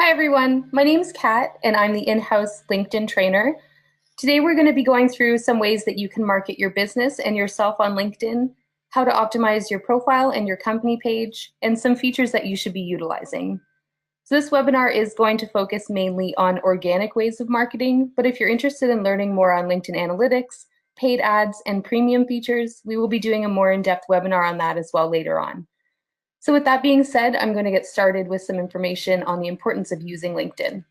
Hi everyone, my name is Kat and I'm the in-house LinkedIn trainer. Today we're going to be going through some ways that you can market your business and yourself on LinkedIn, how to optimize your profile and your company page, and some features that you should be utilizing. So this webinar is going to focus mainly on organic ways of marketing, but if you're interested in learning more on LinkedIn Analytics, paid ads, and premium features, we will be doing a more in-depth webinar on that as well later on. So with that being said, I'm going to get started with some information on the importance of using LinkedIn.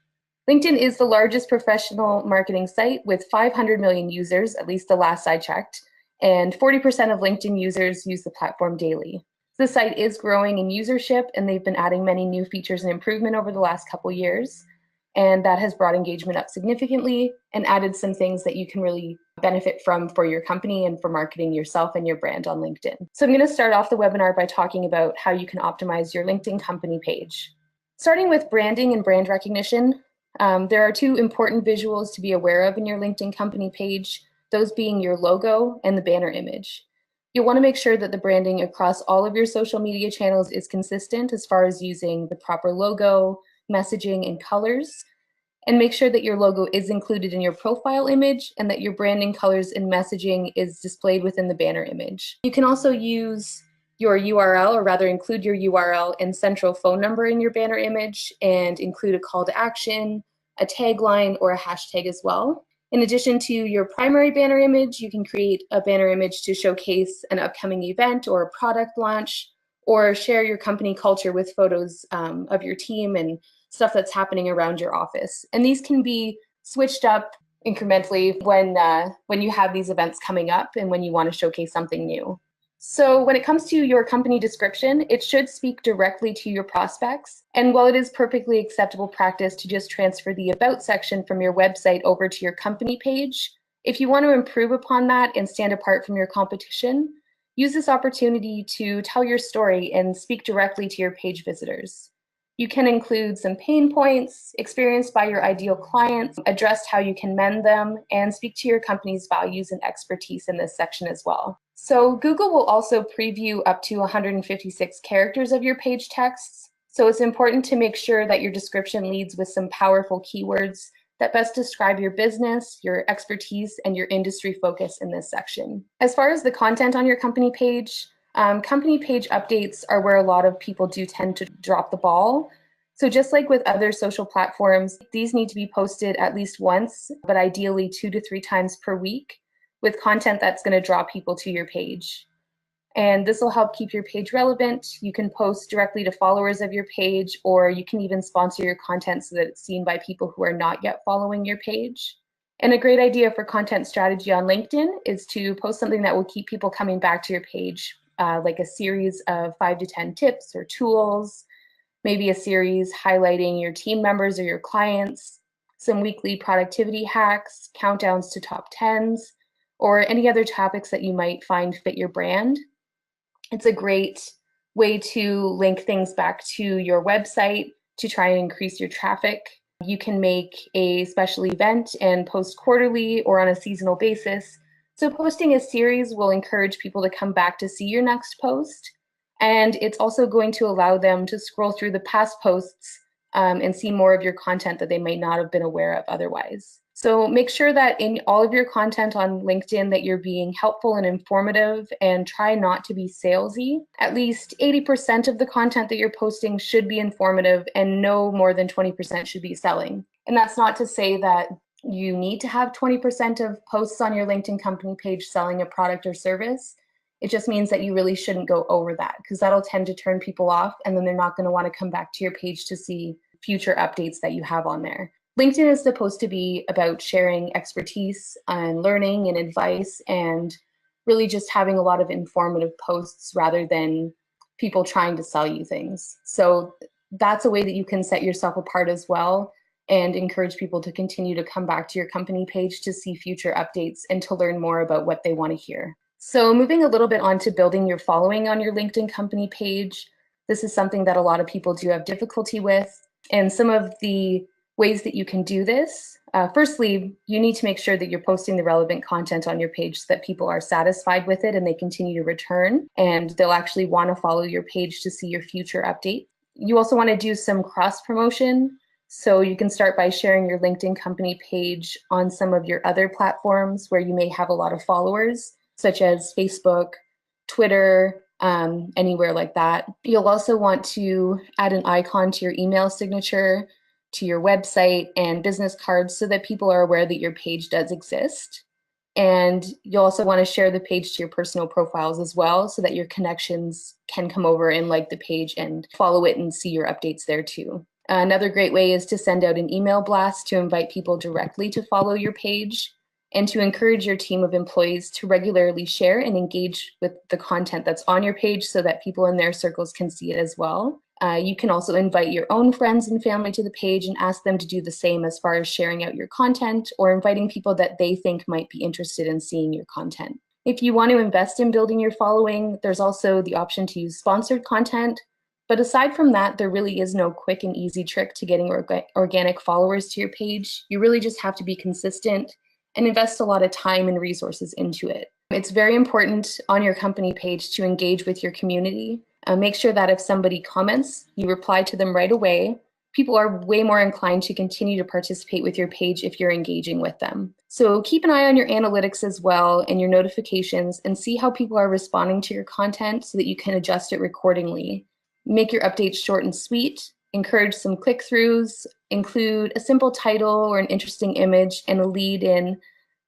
LinkedIn is the largest professional marketing site with 500 million users, at least the last I checked, and 40% of LinkedIn users use the platform daily. The site is growing in usership, and they've been adding many new features and improvement over the last couple years. And that has brought engagement up significantly and added some things that you can really benefit from for your company and for marketing yourself and your brand on LinkedIn. So I'm going to start off the webinar by talking about how you can optimize your LinkedIn company page. Starting with branding and brand recognition, there are two important visuals to be aware of in your LinkedIn company page, those being your logo and the banner image. You'll want to make sure that the branding across all of your social media channels is consistent as far as using the proper logo, messaging, and colors, and make sure that your logo is included in your profile image and that your branding colors and messaging is displayed within the banner image. You can also use your URL, or rather include your URL and central phone number in your banner image and include a call to action, a tagline, or a hashtag as well. In addition to your primary banner image, you can create a banner image to showcase an upcoming event or a product launch, or share your company culture with photos of your team and stuff that's happening around your office. And these can be switched up incrementally when you have these events coming up and when you want to showcase something new. So when it comes to your company description, it should speak directly to your prospects. And while it is perfectly acceptable practice to just transfer the About section from your website over to your company page, if you want to improve upon that and stand apart from your competition, use this opportunity to tell your story and speak directly to your page visitors. You can include some pain points experienced by your ideal clients, address how you can mend them, and speak to your company's values and expertise in this section as well. So Google will also preview up to 156 characters of your page texts. So it's important to make sure that your description leads with some powerful keywords that best describe your business, your expertise, and your industry focus in this section. As far as the content on your company page updates are where a lot of people do tend to drop the ball. So just like with other social platforms, these need to be posted at least once, but ideally 2 to 3 times per week, with content that's going to draw people to your page. And this will help keep your page relevant. You can post directly to followers of your page, or you can even sponsor your content so that it's seen by people who are not yet following your page. And a great idea for content strategy on LinkedIn is to post something that will keep people coming back to your page, like a series of 5 to 10 tips or tools, maybe a series highlighting your team members or your clients, some weekly productivity hacks, countdowns to top 10s, or any other topics that you might find fit your brand. It's a great way to link things back to your website to try and increase your traffic. You can make a special event and post quarterly or on a seasonal basis. So posting a series will encourage people to come back to see your next post. And it's also going to allow them to scroll through the past posts and see more of your content that they might not have been aware of otherwise. So make sure that in all of your content on LinkedIn that you're being helpful and informative, and try not to be salesy. At least 80% of the content that you're posting should be informative, and no more than 20% should be selling. And that's not to say that you need to have 20% of posts on your LinkedIn company page selling a product or service. It just means that you really shouldn't go over that, because that'll tend to turn people off, and then they're not going to want to come back to your page to see future updates that you have on there. LinkedIn is supposed to be about sharing expertise and learning and advice, and really just having a lot of informative posts rather than people trying to sell you things. So that's a way that you can set yourself apart as well and encourage people to continue to come back to your company page to see future updates and to learn more about what they want to hear. So moving a little bit on to building your following on your LinkedIn company page, this is something that a lot of people do have difficulty with. And some of the ways that you can do this, firstly, you need to make sure that you're posting the relevant content on your page so that people are satisfied with it and they continue to return, and they'll actually want to follow your page to see your future update. You also want to do some cross promotion. So you can start by sharing your LinkedIn company page on some of your other platforms where you may have a lot of followers, such as Facebook, Twitter, anywhere like that. You'll also want to add an icon to your email signature, to your website, and business cards so that people are aware that your page does exist. And you'll also want to share the page to your personal profiles as well so that your connections can come over and like the page and follow it and see your updates there too. Another great way is to send out an email blast to invite people directly to follow your page and to encourage your team of employees to regularly share and engage with the content that's on your page so that people in their circles can see it as well. You can also invite your own friends and family to the page and ask them to do the same as far as sharing out your content or inviting people that they think might be interested in seeing your content. If you want to invest in building your following, there's also the option to use sponsored content. But aside from that, there really is no quick and easy trick to getting organic followers to your page. You really just have to be consistent and invest a lot of time and resources into it. It's very important on your company page to engage with your community. Make sure that if somebody comments, you reply to them right away. People are way more inclined to continue to participate with your page if you're engaging with them. So keep an eye on your analytics as well and your notifications and see how people are responding to your content so that you can adjust it accordingly. Make your updates short and sweet, encourage some click-throughs, include a simple title or an interesting image and a lead in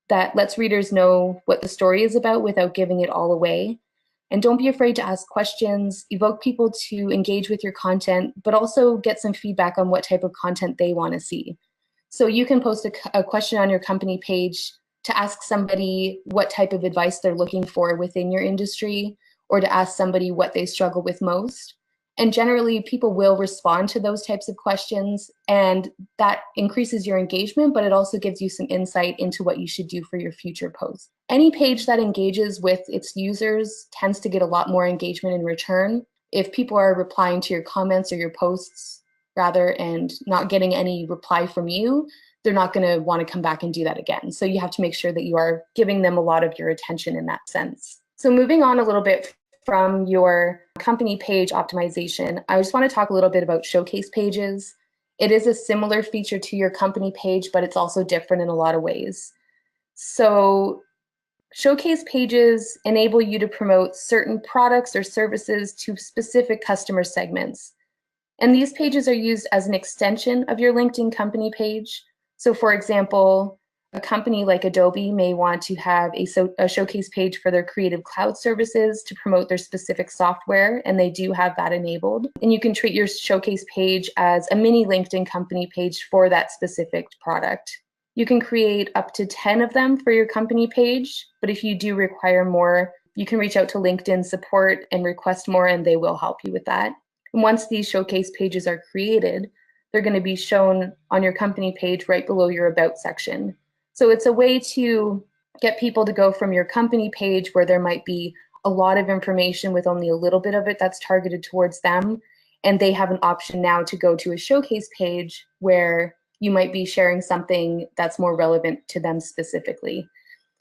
that lets readers know what the story is about without giving it all away. And don't be afraid to ask questions, evoke people to engage with your content, but also get some feedback on what type of content they want to see. So you can post a question on your company page to ask somebody what type of advice they're looking for within your industry, or to ask somebody what they struggle with most. And generally, people will respond to those types of questions, and that increases your engagement, but it also gives you some insight into what you should do for your future posts. Any page that engages with its users tends to get a lot more engagement in return. If people are replying to your comments or your posts rather and not getting any reply from you, they're not going to want to come back and do that again. So you have to make sure that you are giving them a lot of your attention in that sense. So moving on a little bit from your company page optimization, I just want to talk a little bit about showcase pages. It is a similar feature to your company page, but it's also different in a lot of ways. So showcase pages enable you to promote certain products or services to specific customer segments. And these pages are used as an extension of your LinkedIn company page. So for example, a company like Adobe may want to have a showcase page for their Creative Cloud services to promote their specific software, and they do have that enabled. And you can treat your showcase page as a mini LinkedIn company page for that specific product. You can create up to 10 of them for your company page, but if you do require more, you can reach out to LinkedIn support and request more, and they will help you with that. And once these showcase pages are created, they're going to be shown on your company page right below your About section. So it's a way to get people to go from your company page where there might be a lot of information with only a little bit of it that's targeted towards them, and they have an option now to go to a showcase page where you might be sharing something that's more relevant to them specifically.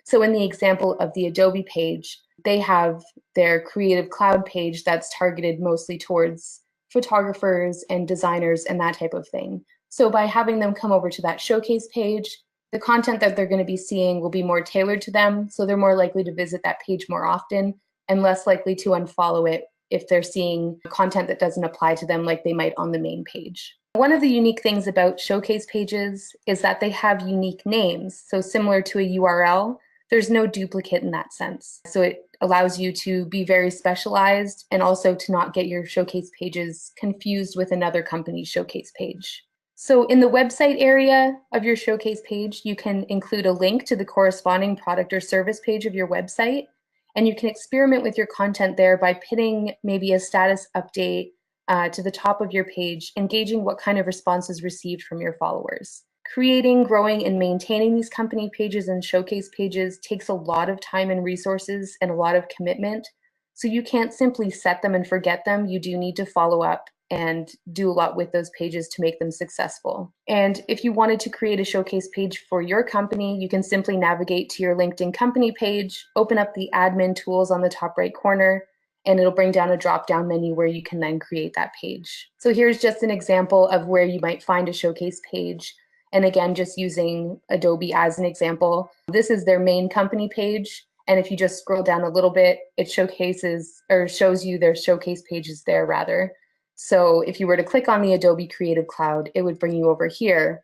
So in the example of the Adobe page, they have their Creative Cloud page that's targeted mostly towards photographers and designers and that type of thing. So by having them come over to that showcase page, the content that they're going to be seeing will be more tailored to them, so they're more likely to visit that page more often and less likely to unfollow it if they're seeing content that doesn't apply to them like they might on the main page. One of the unique things about showcase pages is that they have unique names. So similar to a URL, there's no duplicate in that sense. So it allows you to be very specialized and also to not get your showcase pages confused with another company's showcase page. So in the website area of your showcase page, you can include a link to the corresponding product or service page of your website, and you can experiment with your content there by pinning maybe a status update to the top of your page, engaging what kind of response is received from your followers. Creating, growing, and maintaining these company pages and showcase pages takes a lot of time and resources and a lot of commitment. So you can't simply set them and forget them. You do need to follow up and do a lot with those pages to make them successful. And if you wanted to create a showcase page for your company, you can simply navigate to your LinkedIn company page, open up the admin tools on the top right corner, and it'll bring down a drop-down menu where you can then create that page. So here's just an example of where you might find a showcase page. And again, just using Adobe as an example, this is their main company page. And if you just scroll down a little bit, it showcases or shows you their showcase pages there rather. So if you were to click on the Adobe Creative Cloud, it would bring you over here.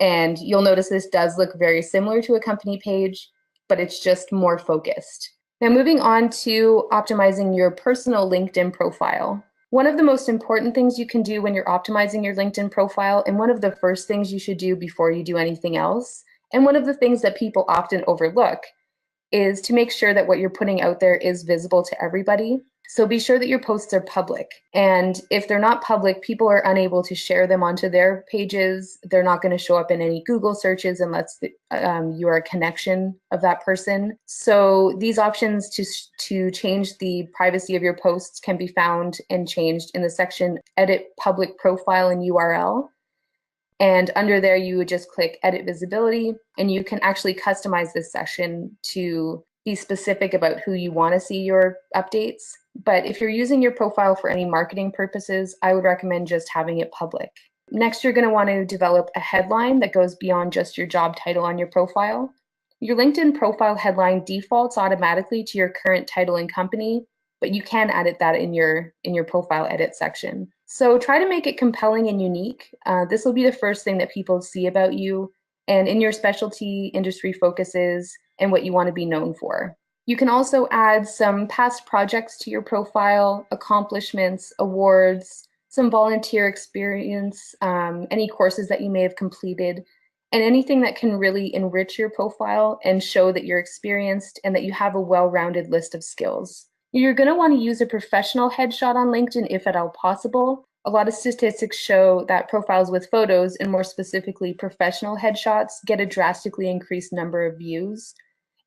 And you'll notice this does look very similar to a company page, but it's just more focused. Now moving on to optimizing your personal LinkedIn profile. One of the most important things you can do when you're optimizing your LinkedIn profile, and one of the first things you should do before you do anything else, and one of the things that people often overlook, is to make sure that what you're putting out there is visible to everybody. So be sure that your posts are public. And if they're not public, people are unable to share them onto their pages. They're not going to show up in any Google searches unless you are a connection of that person. So these options to change the privacy of your posts can be found and changed in the section Edit Public Profile and URL. And under there, you would just click Edit Visibility, and you can actually customize this section to be specific about who you want to see your updates. But if you're using your profile for any marketing purposes, I would recommend just having it public. Next, you're going to want to develop a headline that goes beyond just your job title on your profile. Your LinkedIn profile headline defaults automatically to your current title and company, but you can edit that in your profile edit section. So try to make it compelling and unique. This will be the first thing that people see about you and in your specialty industry focuses and what you want to be known for. You can also add some past projects to your profile, accomplishments, awards, some volunteer experience, any courses that you may have completed, and anything that can really enrich your profile and show that you're experienced and that you have a well-rounded list of skills. You're going to want to use a professional headshot on LinkedIn if at all possible. A lot of statistics show that profiles with photos, and more specifically professional headshots, get a drastically increased number of views.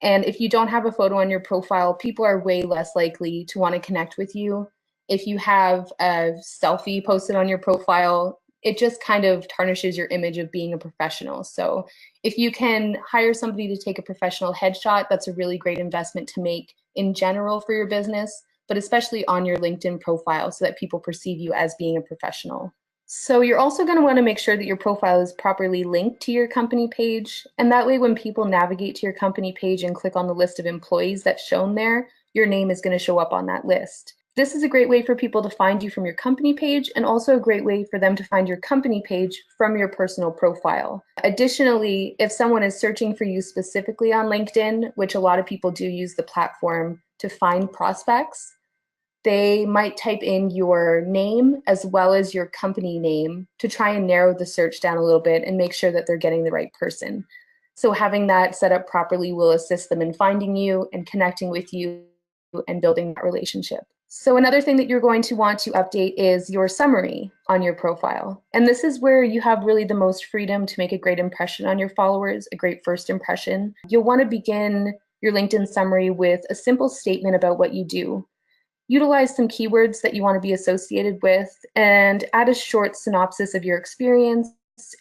And if you don't have a photo on your profile, people are way less likely to want to connect with you. If you have a selfie posted on your profile, it just kind of tarnishes your image of being a professional. So if you can hire somebody to take a professional headshot, that's a really great investment to make in general for your business, but especially on your LinkedIn profile so that people perceive you as being a professional. So you're also going to want to make sure that your profile is properly linked to your company page. And that way, when people navigate to your company page and click on the list of employees that's shown there, your name is going to show up on that list. This is a great way for people to find you from your company page, and also a great way for them to find your company page from your personal profile. Additionally, if someone is searching for you specifically on LinkedIn, which a lot of people do use the platform to find prospects, they might type in your name as well as your company name to try and narrow the search down a little bit and make sure that they're getting the right person. So having that set up properly will assist them in finding you and connecting with you and building that relationship. So another thing that you're going to want to update is your summary on your profile. And this is where you have really the most freedom to make a great impression on your followers, a great first impression. You'll want to begin your LinkedIn summary with a simple statement about what you do. Utilize some keywords that you want to be associated with, and add a short synopsis of your experience.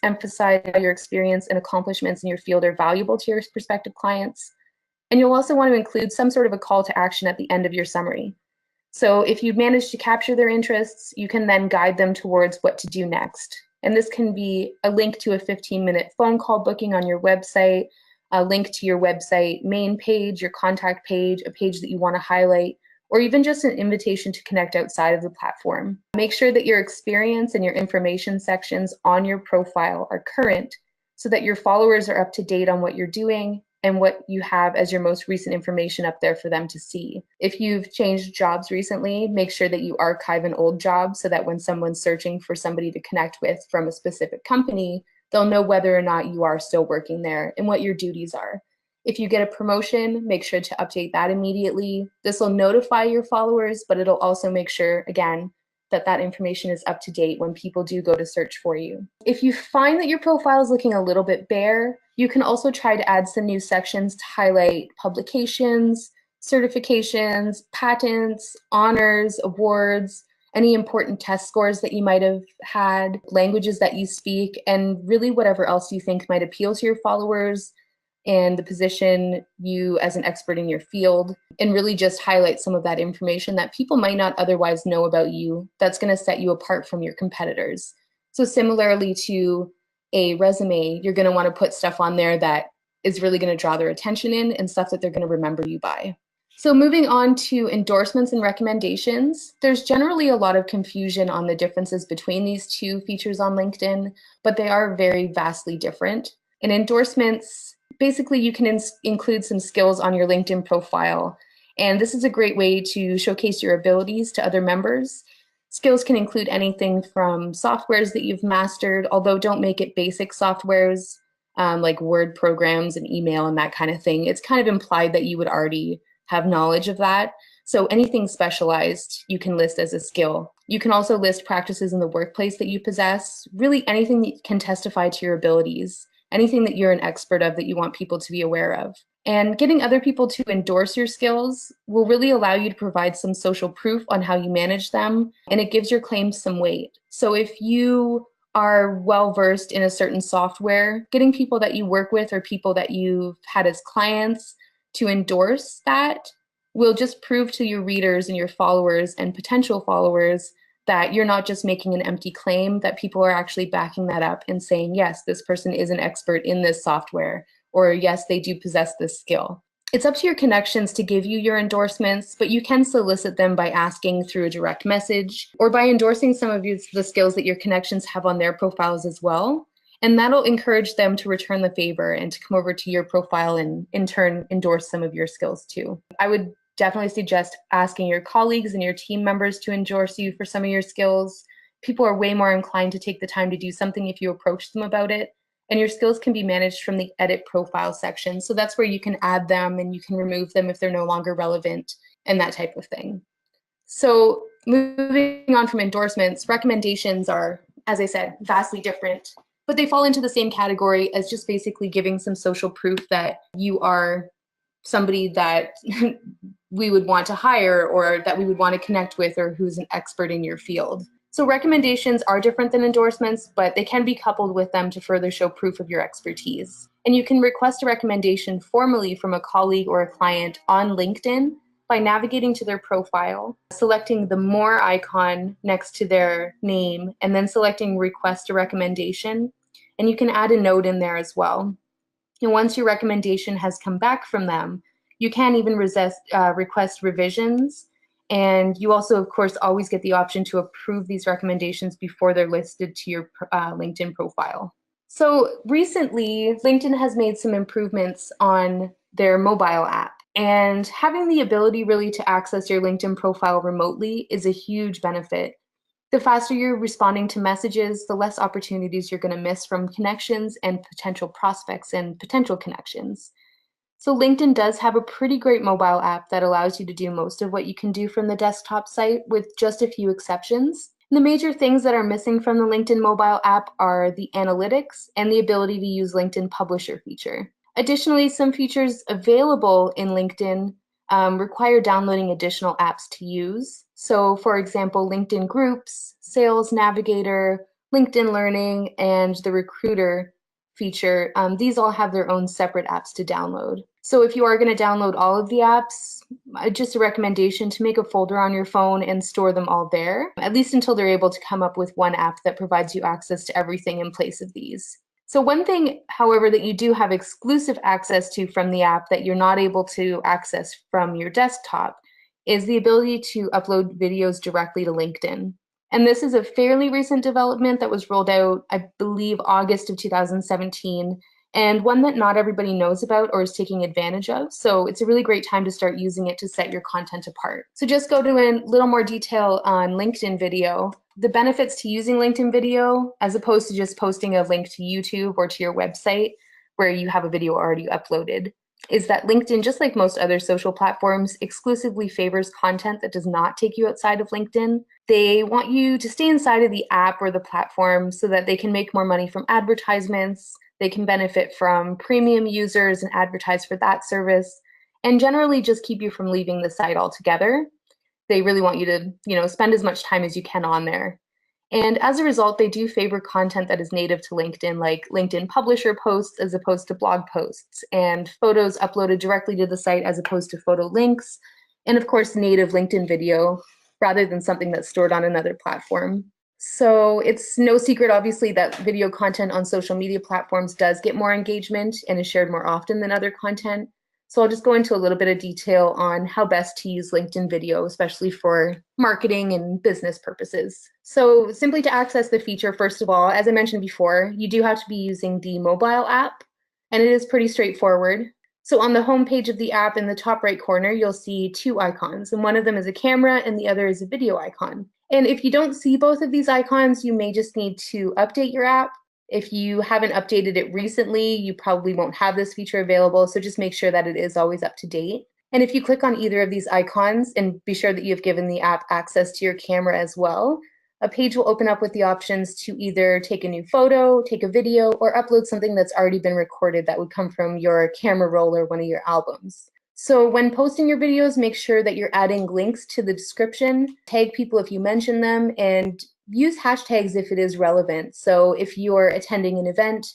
Emphasize how your experience and accomplishments in your field are valuable to your prospective clients. And you'll also want to include some sort of a call to action at the end of your summary. So if you've managed to capture their interests, you can then guide them towards what to do next. And this can be a link to a 15-minute phone call booking on your website, a link to your website main page, your contact page, a page that you want to highlight, or even just an invitation to connect outside of the platform. Make sure that your experience and your information sections on your profile are current so that your followers are up to date on what you're doing and what you have as your most recent information up there for them to see. If you've changed jobs recently, make sure that you archive an old job so that when someone's searching for somebody to connect with from a specific company, they'll know whether or not you are still working there and what your duties are. If you get a promotion, make sure to update that immediately. This will notify your followers, but it'll also make sure, again, that that information is up to date when people do go to search for you. If you find that your profile is looking a little bit bare, you can also try to add some new sections to highlight publications, certifications, patents, honors, awards, any important test scores that you might have had, languages that you speak, and really whatever else you think might appeal to your followers. and the position you as an expert in your field, and really just highlight some of that information that people might not otherwise know about you that's going to set you apart from your competitors. So similarly to a resume, you're going to want to put stuff on there that is really going to draw their attention in and stuff that they're going to remember you by. So moving on to endorsements and recommendations, there's generally a lot of confusion on the differences between these two features on LinkedIn, but they are very vastly different. In endorsements, basically you can include some skills on your LinkedIn profile, and this is a great way to showcase your abilities to other members. Skills can include anything from softwares that you've mastered, although don't make it basic softwares like Word programs and email and that kind of thing. It's kind of implied that you would already have knowledge of that. So anything specialized you can list as a skill. You can also list practices in the workplace that you possess, really anything that can testify to your abilities, anything that you're an expert of that you want people to be aware of. And getting other people to endorse your skills will really allow you to provide some social proof on how you manage them, and it gives your claims some weight. So if you are well versed in a certain software, getting people that you work with or people that you've had as clients to endorse that will just prove to your readers and your followers and potential followers that you're not just making an empty claim, that people are actually backing that up and saying, yes, this person is an expert in this software, or yes, they do possess this skill. It's up to your connections to give you your endorsements, but you can solicit them by asking through a direct message or by endorsing some of the skills that your connections have on their profiles as well. And that'll encourage them to return the favor and to come over to your profile and in turn endorse some of your skills too. I would definitely suggest asking your colleagues and your team members to endorse you for some of your skills. People are way more inclined to take the time to do something if you approach them about it. And your skills can be managed from the edit profile section. So that's where you can add them and you can remove them if they're no longer relevant and that type of thing. So moving on from endorsements, recommendations are, as I said, vastly different, but they fall into the same category as just basically giving some social proof that you are somebody that we would want to hire or that we would want to connect with or who's an expert in your field. So recommendations are different than endorsements, but they can be coupled with them to further show proof of your expertise. And you can request a recommendation formally from a colleague or a client on LinkedIn by navigating to their profile, selecting the More icon next to their name, and then selecting Request a Recommendation. And you can add a note in there as well. And once your recommendation has come back from them, you can even request revisions. And you also, of course, always get the option to approve these recommendations before they're listed to your LinkedIn profile. So recently, LinkedIn has made some improvements on their mobile app. And having the ability really to access your LinkedIn profile remotely is a huge benefit. The faster you're responding to messages, the less opportunities you're going to miss from connections and potential prospects and potential connections. So LinkedIn does have a pretty great mobile app that allows you to do most of what you can do from the desktop site with just a few exceptions. And the major things that are missing from the LinkedIn mobile app are the analytics and the ability to use LinkedIn Publisher feature. Additionally, some features available in LinkedIn require downloading additional apps to use. So for example, LinkedIn Groups, Sales Navigator, LinkedIn Learning, and the Recruiter feature, these all have their own separate apps to download. So if you are going to download all of the apps, just a recommendation to make a folder on your phone and store them all there, at least until they're able to come up with one app that provides you access to everything in place of these. So one thing, however, that you do have exclusive access to from the app that you're not able to access from your desktop is the ability to upload videos directly to LinkedIn. And this is a fairly recent development that was rolled out, I believe, August of 2017, and one that not everybody knows about or is taking advantage of. So it's a really great time to start using it to set your content apart. So just go to a little more detail on LinkedIn video. The benefits to using LinkedIn video, as opposed to just posting a link to YouTube or to your website where you have a video already uploaded, is that LinkedIn, just like most other social platforms, exclusively favors content that does not take you outside of LinkedIn. They want you to stay inside of the app or the platform so that they can make more money from advertisements, they can benefit from premium users and advertise for that service, and generally just keep you from leaving the site altogether. They really want you to, spend as much time as you can on there. And as a result, they do favor content that is native to LinkedIn, like LinkedIn publisher posts as opposed to blog posts, and photos uploaded directly to the site as opposed to photo links, and of course, native LinkedIn video rather than something that's stored on another platform. So it's no secret, obviously, that video content on social media platforms does get more engagement and is shared more often than other content. So I'll just go into a little bit of detail on how best to use LinkedIn video, especially for marketing and business purposes. So simply to access the feature, first of all, as I mentioned before, you do have to be using the mobile app, and it is pretty straightforward. So on the home page of the app in the top right corner, you'll see two icons, and one of them is a camera and the other is a video icon. And if you don't see both of these icons, you may just need to update your app. If you haven't updated it recently, you probably won't have this feature available, so just make sure that it is always up to date. And if you click on either of these icons and be sure that you've given the app access to your camera as well, a page will open up with the options to either take a new photo, take a video, or upload something that's already been recorded that would come from your camera roll or one of your albums. So when posting your videos, make sure that you're adding links to the description, tag people if you mention them, and use hashtags if it is relevant. So if you're attending an event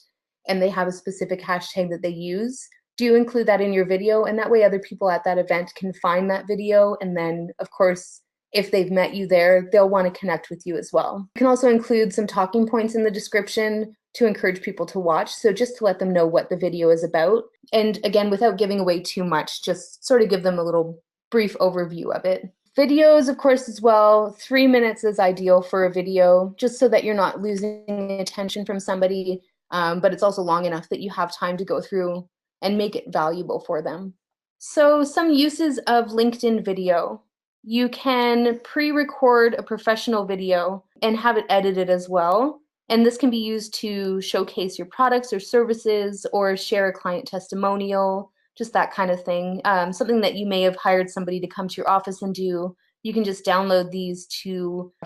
and they have a specific hashtag that they use, do include that in your video, and that way other people at that event can find that video. And then, of course, if they've met you there, they'll want to connect with you as well. You can also include some talking points in the description to encourage people to watch. So just to let them know what the video is about. And again, without giving away too much, just sort of give them a little brief overview of it. Videos, of course, as well. 3 minutes is ideal for a video, just so that you're not losing attention from somebody, but it's also long enough that you have time to go through and make it valuable for them. So some uses of LinkedIn video. You can pre-record a professional video and have it edited as well. And this can be used to showcase your products or services or share a client testimonial, just that kind of thing. Something that you may have hired somebody to come to your office and do. You can just download these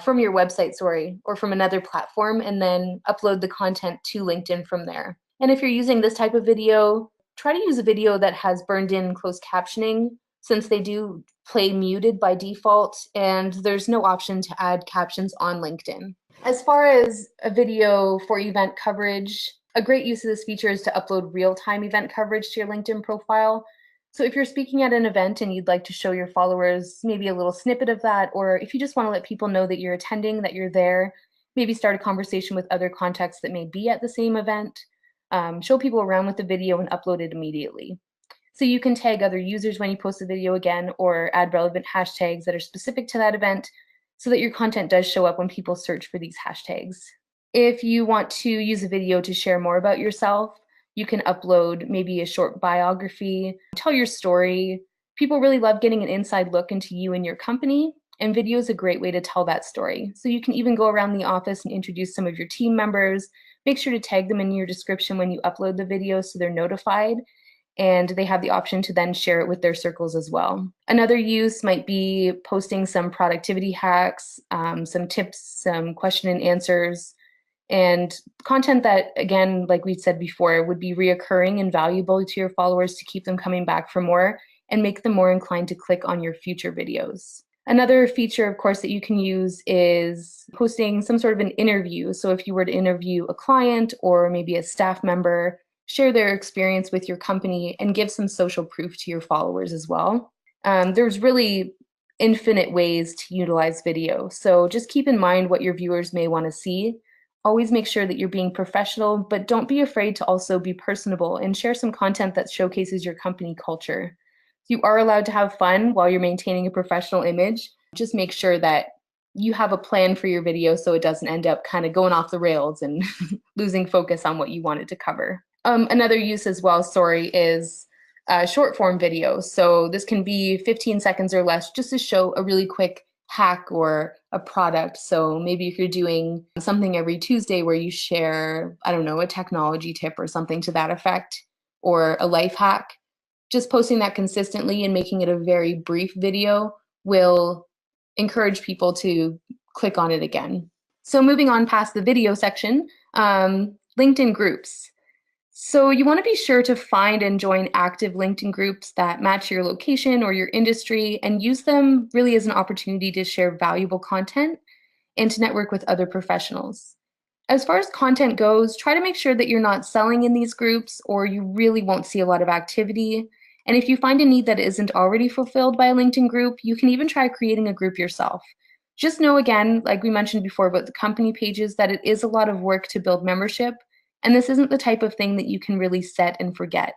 from your website, or from another platform, and then upload the content to LinkedIn from there. And if you're using this type of video, try to use a video that has burned in closed captioning, since they do play muted by default, and there's no option to add captions on LinkedIn. As far as a video for event coverage, a great use of this feature is to upload real-time event coverage to your LinkedIn profile. So if you're speaking at an event and you'd like to show your followers maybe a little snippet of that, or if you just want to let people know that you're attending, that you're there, maybe start a conversation with other contacts that may be at the same event, show people around with the video and upload it immediately. So you can tag other users when you post the video again, or add relevant hashtags that are specific to that event so that your content does show up when people search for these hashtags. If you want to use a video to share more about yourself, you can upload maybe a short biography, tell your story. People really love getting an inside look into you and your company, and video is a great way to tell that story. So you can even go around the office and introduce some of your team members. Make sure to tag them in your description when you upload the video so they're notified, and they have the option to then share it with their circles as well. Another use might be posting some productivity hacks, some tips, some question and answers, and content that, again, like we said before, would be reoccurring and valuable to your followers to keep them coming back for more and make them more inclined to click on your future videos. Another feature, of course, that you can use is posting some sort of an interview. So if you were to interview a client or maybe a staff member, share their experience with your company and give some social proof to your followers as well. There's really infinite ways to utilize video. So just keep in mind what your viewers may want to see. Always make sure that you're being professional, but don't be afraid to also be personable and share some content that showcases your company culture. You are allowed to have fun while you're maintaining a professional image. Just make sure that you have a plan for your video so it doesn't end up kind of going off the rails and losing focus on what you wanted to cover. Another use as well, is short form video. So this can be 15 seconds or less just to show a really quick hack or a product. So maybe if you're doing something every Tuesday where you share, I don't know, a technology tip or something to that effect, or a life hack, just posting that consistently and making it a very brief video will encourage people to click on it again. So moving on past the video section, LinkedIn groups. So you want to be sure to find and join active LinkedIn groups that match your location or your industry, and use them really as an opportunity to share valuable content and to network with other professionals. As far as content goes, try to make sure that you're not selling in these groups or you really won't see a lot of activity. And if you find a need that isn't already fulfilled by a LinkedIn group, you can even try creating a group yourself. Just know again, like we mentioned before about the company pages, that it is a lot of work to build membership, and this isn't the type of thing that you can really set and forget.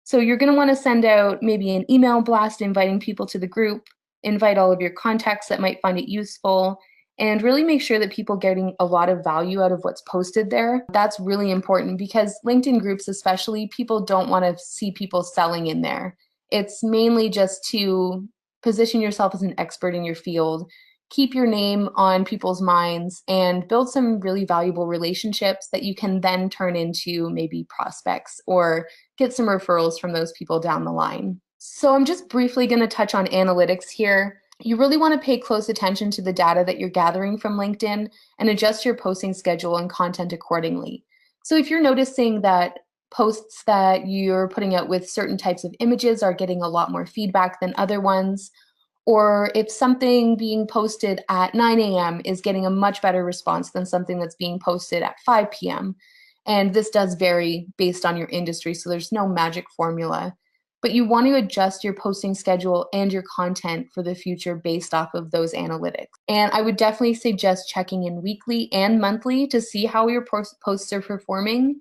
So you're going to want to send out maybe an email blast inviting people to the group, invite all of your contacts that might find it useful, and really make sure that people are getting a lot of value out of what's posted there. That's really important because LinkedIn groups especially, people don't want to see people selling in there. It's mainly just to position yourself as an expert in your field, keep your name on people's minds, and build some really valuable relationships that you can then turn into maybe prospects or get some referrals from those people down the line. So I'm just briefly going to touch on analytics here. You really want to pay close attention to the data that you're gathering from LinkedIn and adjust your posting schedule and content accordingly. So if you're noticing that posts that you're putting out with certain types of images are getting a lot more feedback than other ones, or if something being posted at 9 a.m. is getting a much better response than something that's being posted at 5 p.m. And this does vary based on your industry, so there's no magic formula. But you want to adjust your posting schedule and your content for the future based off of those analytics. And I would definitely suggest checking in weekly and monthly to see how your posts are performing.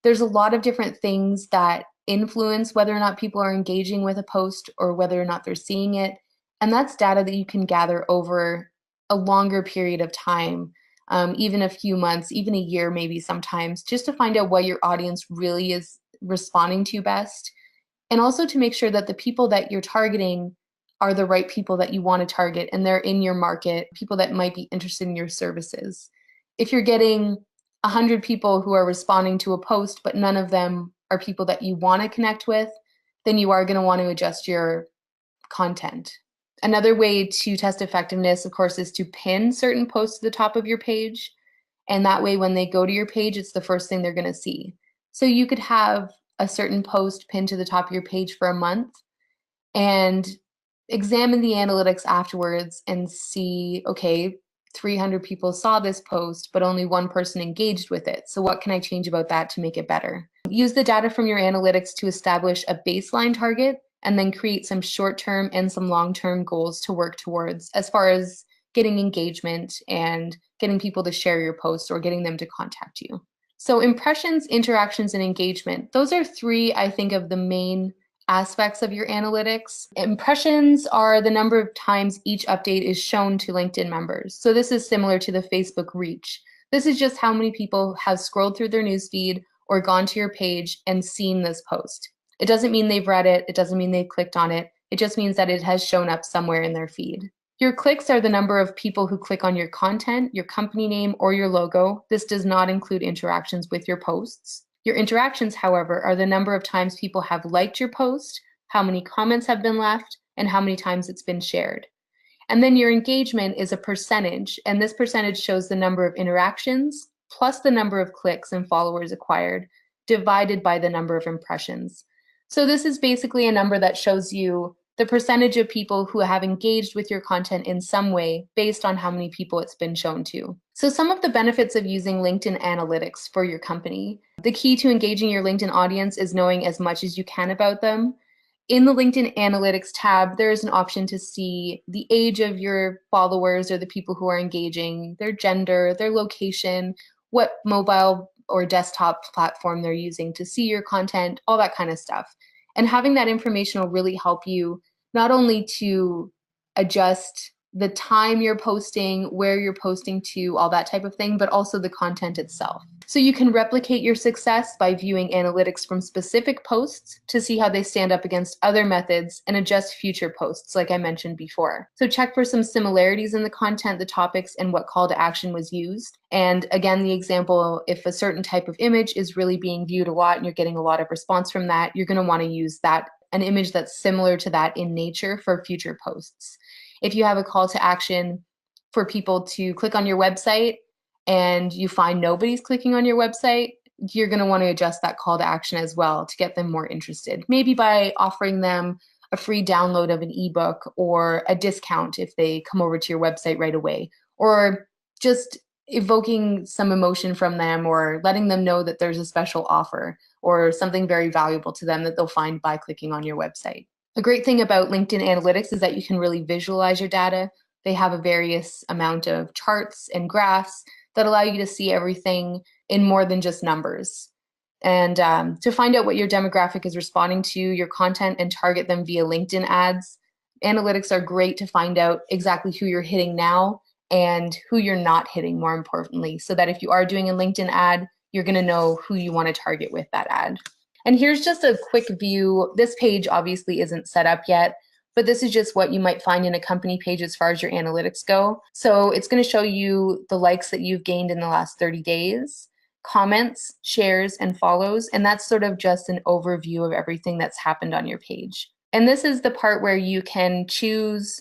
There's a lot of different things that influence whether or not people are engaging with a post or whether or not they're seeing it. And that's data that you can gather over a longer period of time, even a few months, even a year maybe sometimes, just to find out what your audience really is responding to best. And also to make sure that the people that you're targeting are the right people that you want to target and they're in your market, people that might be interested in your services. If you're getting 100 people who are responding to a post, but none of them are people that you want to connect with, then you are going to want to adjust your content. Another way to test effectiveness, of course, is to pin certain posts to the top of your page. And that way, when they go to your page, it's the first thing they're going to see. So you could have a certain post pinned to the top of your page for a month and examine the analytics afterwards and see, okay, 300 people saw this post, but only one person engaged with it. So what can I change about that to make it better? Use the data from your analytics to establish a baseline target and then create some short-term and some long-term goals to work towards as far as getting engagement and getting people to share your posts or getting them to contact you. So impressions, interactions, and engagement. Those are three, I think, of the main aspects of your analytics. Impressions are the number of times each update is shown to LinkedIn members. So this is similar to the Facebook reach. This is just how many people have scrolled through their newsfeed or gone to your page and seen this post. It doesn't mean they've read it. It doesn't mean they've clicked on it. It just means that it has shown up somewhere in their feed. Your clicks are the number of people who click on your content, your company name, or your logo. This does not include interactions with your posts. Your interactions, however, are the number of times people have liked your post, how many comments have been left, and how many times it's been shared. And then your engagement is a percentage, and this percentage shows the number of interactions plus the number of clicks and followers acquired divided by the number of impressions. So this is basically a number that shows you the percentage of people who have engaged with your content in some way based on how many people it's been shown to. So some of the benefits of using LinkedIn Analytics for your company. The key to engaging your LinkedIn audience is knowing as much as you can about them. In the LinkedIn Analytics tab, there is an option to see the age of your followers or the people who are engaging, their gender, their location, what mobile or desktop platform they're using to see your content, all that kind of stuff. And having that information will really help you not only to adjust the time you're posting, where you're posting to, all that type of thing, but also the content itself. So you can replicate your success by viewing analytics from specific posts to see how they stand up against other methods and adjust future posts, like I mentioned before. So check for some similarities in the content, the topics, and what call to action was used. And again, the example, if a certain type of image is really being viewed a lot and you're getting a lot of response from that, you're going to want to use that, an image that's similar to that in nature for future posts. If you have a call to action for people to click on your website and you find nobody's clicking on your website, you're going to want to adjust that call to action as well to get them more interested. Maybe by offering them a free download of an ebook or a discount if they come over to your website right away, or just evoking some emotion from them or letting them know that there's a special offer or something very valuable to them that they'll find by clicking on your website. A great thing about LinkedIn Analytics is that you can really visualize your data. They have a various amount of charts and graphs that allow you to see everything in more than just numbers. And to find out what your demographic is responding to, your content, and target them via LinkedIn ads, analytics are great to find out exactly who you're hitting now and who you're not hitting, more importantly, so that if you are doing a LinkedIn ad, you're going to know who you want to target with that ad. And here's just a quick view. This page obviously isn't set up yet, but this is just what you might find in a company page as far as your analytics go. So it's going to show you the likes that you've gained in the last 30 days, comments, shares, and follows. And that's sort of just an overview of everything that's happened on your page. And this is the part where you can choose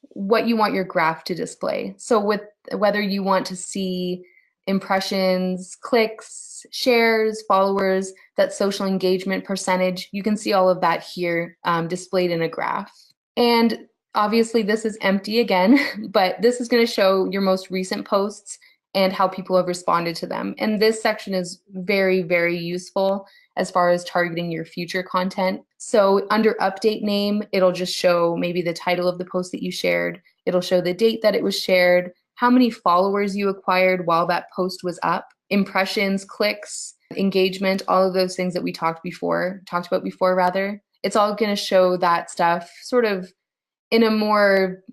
what you want your graph to display. So with whether you want to see impressions, clicks, shares, followers, that social engagement percentage, you can see all of that here displayed in a graph. And obviously this is empty again, but this is going to show your most recent posts and how people have responded to them. And this section is very, very useful as far as targeting your future content. So under update name, it'll just show maybe the title of the post that you shared. It'll show the date that it was shared, how many followers you acquired while that post was up, impressions, clicks, engagement, all of those things that we talked about before. It's all going to show that stuff sort of in a more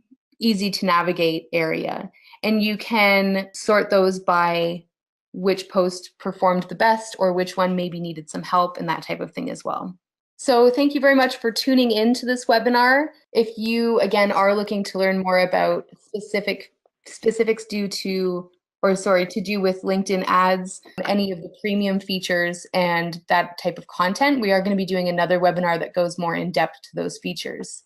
easy to navigate area. And you can sort those by which post performed the best or which one maybe needed some help and that type of thing as well. So thank you very much for tuning in to this webinar. If you, again, are looking to learn more about specifics to do with LinkedIn ads, any of the premium features and that type of content, we are going to be doing another webinar that goes more in depth to those features.